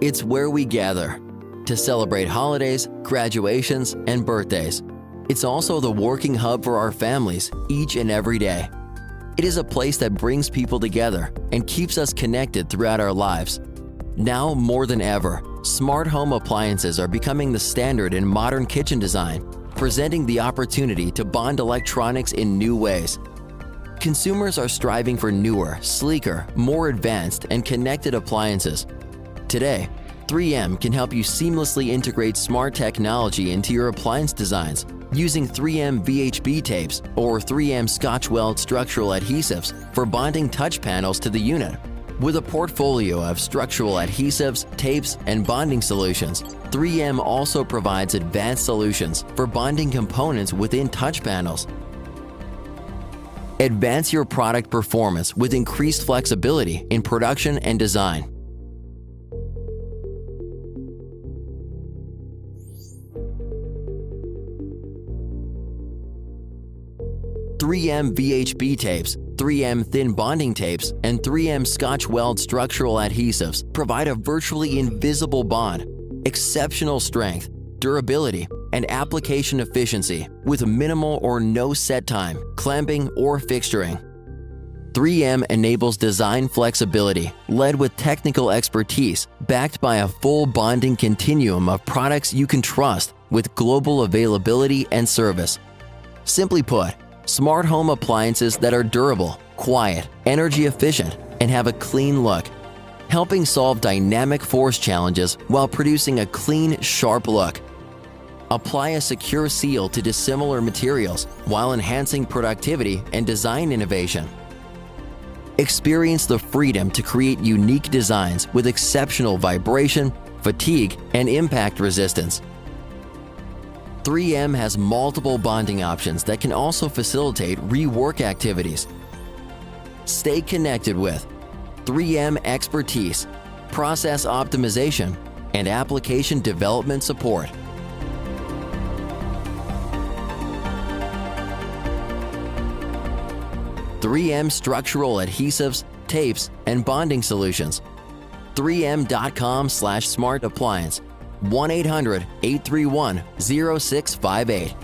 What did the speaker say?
It's where we gather to celebrate holidays, graduations, and birthdays. It's also the working hub for our families each and every day. It is a place that brings people together and keeps us connected throughout our lives. Now more than ever, smart home appliances are becoming the standard in modern kitchen design, presenting the opportunity to bond electronics in new ways. Consumers are striving for newer, sleeker, more advanced, and connected appliances. Today, 3M can help you seamlessly integrate smart technology into your appliance designs using 3M VHB tapes or 3M scotch-weld structural adhesives for bonding touch panels to the unit. With a portfolio of structural adhesives, tapes, and bonding solutions, 3M also provides advanced solutions for bonding components within touch panels. Advance your product performance with increased flexibility in production and design. "3M VHB tapes, 3M thin bonding tapes, and 3M scotch-weld structural adhesives provide a virtually invisible bond, exceptional strength, durability, and application efficiency with minimal or no set time, clamping, or fixturing. 3M enables design flexibility, led with technical expertise, backed by a full bonding continuum of products you can trust with global availability and service. Simply put, smart home appliances that are durable, quiet, energy efficient, and have a clean look, helping solve dynamic force challenges while producing a clean, sharp look. Apply a secure seal to dissimilar materials while enhancing productivity and design innovation. Experience the freedom to create unique designs with exceptional vibration, fatigue, and impact resistance. 3M has multiple bonding options that can also facilitate rework activities. Stay connected with 3M expertise, process optimization, and application development support. 3M structural adhesives, tapes, and bonding solutions. 3M.com/smartappliance. 1-800-831-0658.